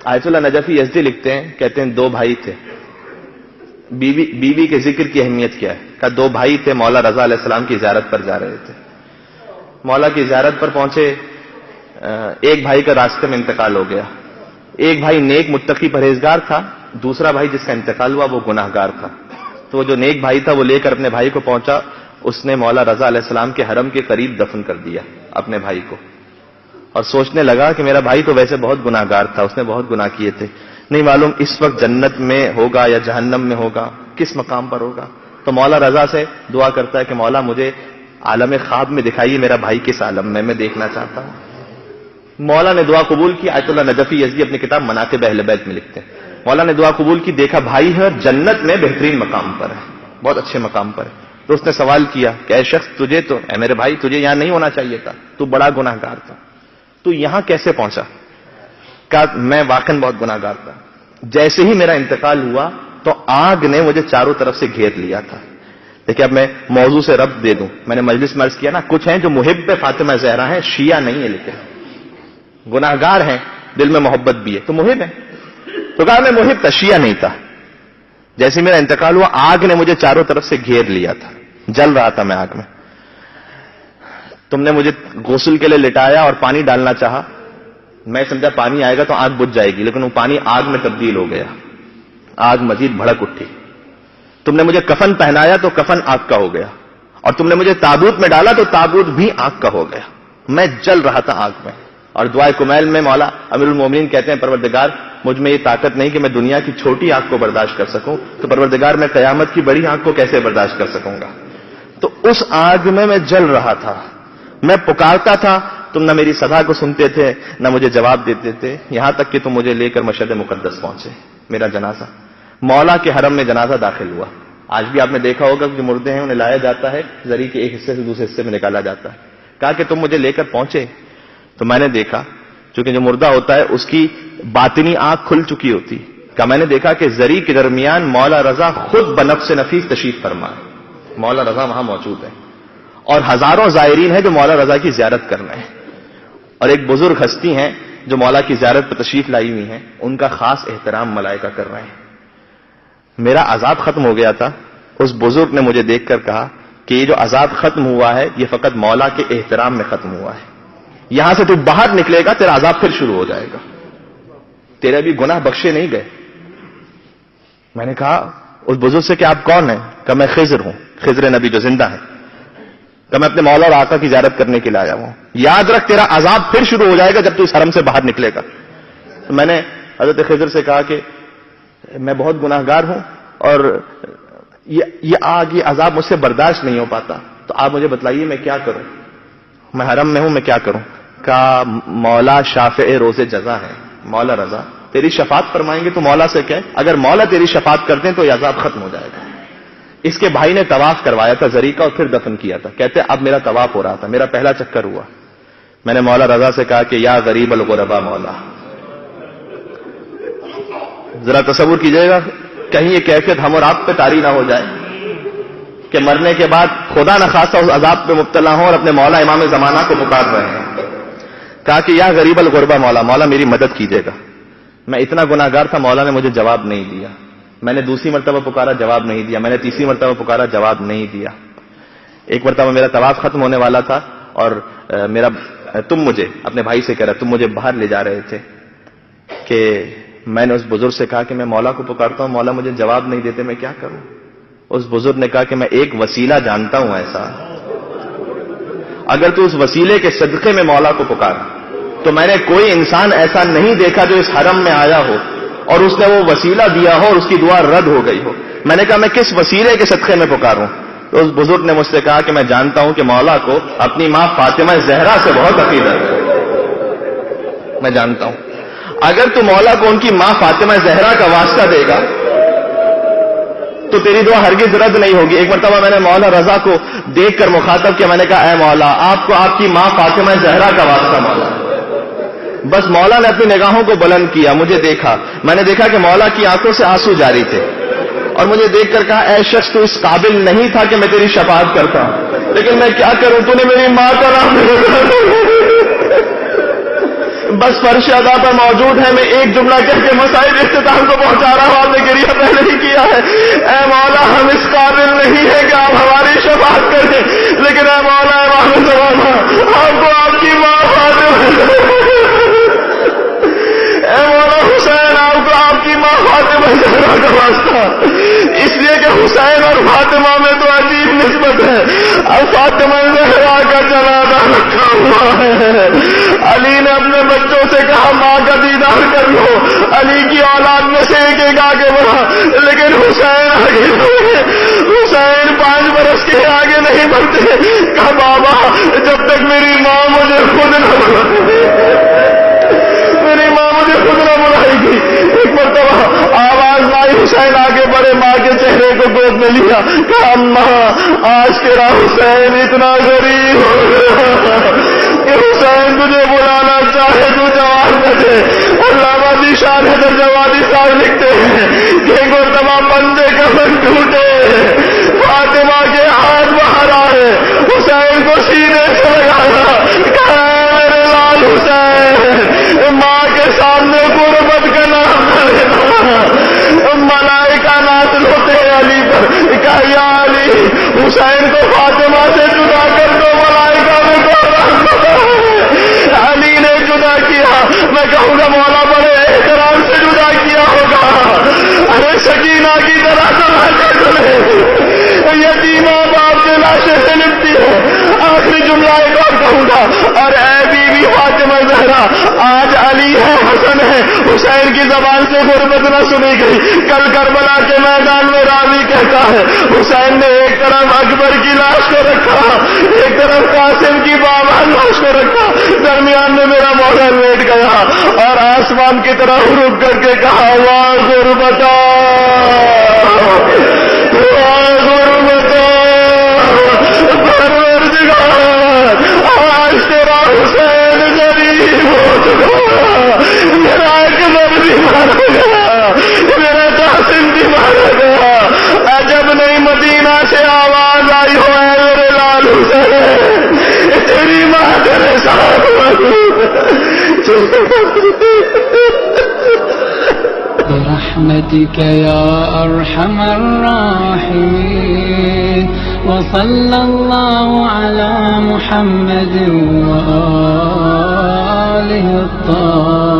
آیت اللہ نجفی یزدی لکھتے ہیں، کہتے ہیں دو بھائی تھے. بیوی کے ذکر کی اہمیت کیا ہے؟ کہ دو بھائی تھے، مولا رضا علیہ السلام کی زیارت پر جا رہے تھے. مولا کی زیارت پر پہنچے، ایک بھائی کا راستے میں انتقال ہو گیا. ایک بھائی نیک متقی پرہیزگار تھا، دوسرا بھائی جس کا انتقال ہوا وہ گناہگار تھا. تو وہ جو نیک بھائی تھا وہ لے کر اپنے بھائی کو پہنچا، اس نے مولا رضا علیہ السلام کے حرم کے قریب دفن کر دیا اپنے بھائی کو. اور سوچنے لگا کہ میرا بھائی تو ویسے بہت گناہگار تھا، اس نے بہت گناہ کیے تھے، نہیں معلوم اس وقت جنت میں ہوگا یا جہنم میں ہوگا، کس مقام پر ہوگا. تو مولا رضا سے دعا کرتا ہے کہ مولا مجھے عالم خواب میں دکھائیے میرا بھائی کس عالم میں دیکھنا چاہتا ہوں. مولا نے دعا قبول کی. آیت اللہ نجفی یزدی اپنی کتاب مناقب اہل بیت میں لکھتے ہیں، مولا نے دعا قبول کی، دیکھا بھائی ہے اور جنت میں بہترین مقام پر ہے، بہت اچھے مقام پر ہے. تو اس نے سوال کیا کہ اے شخص تجھے تو اے میرے بھائی تجھے یہاں نہیں ہونا چاہیے تھا، تو بڑا گناہگار تھا، تو یہاں کیسے پہنچا؟ کہا میں واقعا بہت گناہگار تھا، جیسے ہی میرا انتقال ہوا تو آگ نے مجھے چاروں طرف سے گھیر لیا تھا. دیکھیں اب میں موضوع سے ربط دے دوں. میں نے مجلس میں عرض کیا نا، کچھ ہیں جو محب فاطمہ زہرا ہیں، شیعہ نہیں ہے، لیکن گناہگار ہیں، دل میں محبت بھی ہے تو محب ہے. تو کہا میں محب تھا، شیعہ نہیں تھا. جیسے میرا انتقال ہوا آگ نے مجھے چاروں طرف سے گھیر لیا تھا، جل رہا تھا میں آگ میں. تم نے مجھے غسل کے لیے لٹایا اور پانی ڈالنا چاہا، میں سمجھا پانی آئے گا تو آگ بجھ جائے گی، لیکن وہ پانی آگ میں تبدیل ہو گیا، آگ مزید بھڑک اٹھی. تم نے مجھے کفن پہنایا تو کفن آگ کا ہو گیا، اور تم نے مجھے تابوت میں ڈالا تو تابوت بھی آگ کا ہو گیا. میں جل رہا تھا آگ میں. اور دعائے کمیل میں مولا امیر المومنین کہتے ہیں پروردگار مجھ میں یہ طاقت نہیں کہ میں دنیا کی چھوٹی آگ کو برداشت کر سکوں، تو پروردگار میں قیامت کی بڑی آگ کو کیسے برداشت کر سکوں گا. تو اس آگ میں جل رہا تھا، میں پکارتا تھا، تم نہ میری صدا کو سنتے تھے نہ مجھے جواب دیتے تھے، یہاں تک کہ تم مجھے لے کر مشہد مقدس پہنچے. میرا جنازہ مولا کے حرم میں جنازہ داخل ہوا. آج بھی آپ نے دیکھا ہوگا کہ جو مردے ہیں انہیں لایا جاتا ہے، زری کے ایک حصے سے دوسرے حصے میں نکالا جاتا ہے. کہا کہ تم مجھے لے کر پہنچے تو میں نے دیکھا، چونکہ جو مردہ ہوتا ہے اس کی باطنی آنکھ کھل چکی ہوتی. کہ میں نے دیکھا کہ زری کے درمیان مولا رضا خود بنفس نفیس تشریف فرما ہے. مولا رضا وہاں موجود ہے اور ہزاروں زائرین ہیں جو مولا رضا کی زیارت کر رہے ہیں. اور ایک بزرگ ہستی ہیں جو مولا کی زیارت پر تشریف لائی ہوئی ہیں، ان کا خاص احترام ملائکہ کر رہے ہیں. میرا عذاب ختم ہو گیا تھا. اس بزرگ نے مجھے دیکھ کر کہا کہ یہ جو عذاب ختم ہوا ہے یہ فقط مولا کے احترام میں ختم ہوا ہے، یہاں سے تو باہر نکلے گا تیرا عذاب پھر شروع ہو جائے گا، تیرے بھی گناہ بخشے نہیں گئے. میں نے کہا اس بزرگ سے کہ آپ کون ہیں؟ کہ میں خضر ہوں، خضر نبی جو زندہ ہے. کہ میں اپنے مولا اور آقا کی زیارت کرنے کے لیے آیا ہوں، یاد رکھ تیرا عذاب پھر شروع ہو جائے گا جب تو اس حرم سے باہر نکلے گا. تو میں نے حضرت خضر سے کہا کہ میں بہت گناہگار ہوں اور یہ آگ یہ عذاب مجھ سے برداشت نہیں ہو پاتا، تو آپ مجھے بتلائیے میں کیا کروں، میں حرم میں ہوں میں کیا کروں. کہا مولا شافع روز جزا ہے، مولا رضا تیری شفاعت فرمائیں گے تو مولا سے کہے، اگر مولا تیری شفاعت کرتے ہیں تو یہ عذاب ختم ہو جائے گا. اس کے بھائی نے طواف کروایا تھا زری کا اور پھر دفن کیا تھا. کہتے اب میرا طواف ہو رہا تھا، میرا پہلا چکر ہوا. میں نے مولا رضا سے کہا کہ یا غریب الغربا مولا، ذرا تصور کیجئے گا کہیں یہ کیفیت ہم اور آپ پہ طاری نہ ہو جائے کہ مرنے کے بعد خدا نخواستہ اس عذاب پہ مبتلا ہوں اور اپنے مولا امام زمانہ کو پکار رہے ہیں. کہا کہ یا غریب الغربا مولا، مولا میری مدد کیجئے گا. میں اتنا گناہگار تھا، مولا نے مجھے جواب نہیں دیا. میں نے دوسری مرتبہ پکارا، جواب نہیں دیا. میں نے تیسری مرتبہ پکارا، جواب نہیں دیا. ایک مرتبہ میرا طواف ختم ہونے والا تھا اور تم مجھے اپنے بھائی سے کہہ رہا، تم مجھے باہر لے جا رہے تھے کہ میں نے اس بزرگ سے کہا کہ میں مولا کو پکارتا ہوں، مولا مجھے جواب نہیں دیتے، میں کیا کروں. اس بزرگ نے کہا کہ میں ایک وسیلہ جانتا ہوں ایسا، اگر تو اس وسیلے کے صدقے میں مولا کو پکار. تو میں نے کوئی انسان ایسا نہیں دیکھا جو اس حرم میں آیا ہو اور اس نے وہ وسیلہ دیا ہو اور اس کی دعا رد ہو گئی ہو. میں نے کہا میں کس وسیلے کے صدقے میں پکاروں. تو اس بزرگ نے مجھ سے کہا کہ میں جانتا ہوں کہ مولا کو اپنی ماں فاطمہ زہرا سے بہت عقیدت ہے. میں جانتا ہوں اگر تو مولا کو ان کی ماں فاطمہ زہرا کا واسطہ دے گا تو تیری دعا ہرگز رد نہیں ہوگی. ایک مرتبہ میں نے مولا رضا کو دیکھ کر مخاطب کیا، میں نے کہا اے مولا آپ کو آپ کی ماں فاطمہ زہرا کا واسطہ مولا. بس مولا نے اپنی نگاہوں کو بلند کیا، مجھے دیکھا. میں نے دیکھا کہ مولا کی آنکھوں سے آنسو جاری تھے اور مجھے دیکھ کر کہا اے شخص تو اس قابل نہیں تھا کہ میں تیری شفاعت کرتا لیکن میں کیا کروں، تو نے میری ماں کا نام بس فرش ادا پر موجود ہے، میں ایک جملہ کہہ کے مسائل اختتام کو پہنچا رہا ہوں، آپ نے گریہ پہلے ہی کیا ہے۔ اے مولا ہم اس قابل نہیں ہیں کہ آپ ہماری شفاعت کریں، لیکن اے مولا امام زمانہ آپ کو آپ کی ماں فاطمہ، اے مولا حسین آپ کو آپ کی ماں فاطمہ زہرا کا واسطہ، اس لیے کہ حسین اور فاطمہ میں تو عجیب نسبت ہے، اب فاطمہ زہرا کا جنازہ رکھا ہوا ہے، علی نے اپنے بچوں سے کہا ماں کا دیدار کر لو، علی کی اولاد میں سے ایک ایک آگے بڑھا، لیکن حسین آگے بڑھے، حسین 5 برس کے آگے نہیں بڑھتے، کہا بابا جب تک میری ماں مجھے خود نہ میری ماں مجھے خود نہ بلائے گی۔ ایک مرتبہ آواز آئی، حسین آگے بڑھے، ماں کے چہرے کو گود میں لیا، کہا اماں آج تیرا حسین اتنا غریب ہو گیا کہ حسین تجھے بلانا چاہے تو جواب نہ دے۔ علامہ ذیشان حضرت جوادی صاحب لکھتے ہیں کہ ایک مرتبہ پنجے کفن ٹوٹے، فاطمہ کے ہاتھ باہر آئے، حسین کو سینے سے لگایا، کہا میرے لال حسین ماں کے سامنے غربت کا نام نہ لینا، ملائکہ نازل ہوتے ہیں علی پر، کہا یا علی حسین کو فاطمہ سے جدا کر دو، ملائکہ میں علی نے جدا کیا، میں کہوں گا مولا بڑے احترام سے جدا کیا ہوگا، ارے سکینہ کی طرح یتیمہ باپ کے لاشیں سے لپٹی ہے۔ آخری جملہ ایک اور کہوں گا، اور اے بی بی فاطمہ زہرا آج علی ہے، حسن ہے، حسین کی زبان سے غربت نہ سنی گئی، کل کربلا کے میدان میں راوی کہتا ہے حسین نے ایک طرف اکبر کی لاش کو رکھا، ایک طرف قاسم کی بابا لاش کو رکھا، درمیان میں میرا مولا لیٹ گیا اور آسمان کی طرف رک کر کے کہا واہ غربتا آج تیرا حسین غریب ہو چکا، میرا اکبر بھی مارا گیا، میرا قاسم بھی مارا گیا، عجب نہیں مدینہ سے آواز آئی ہو اے میرے لال حسین تیری ماں تیرے ساتھ برحمتك يا أرحم الراحمين وصلى الله على محمد وآله الطاهرين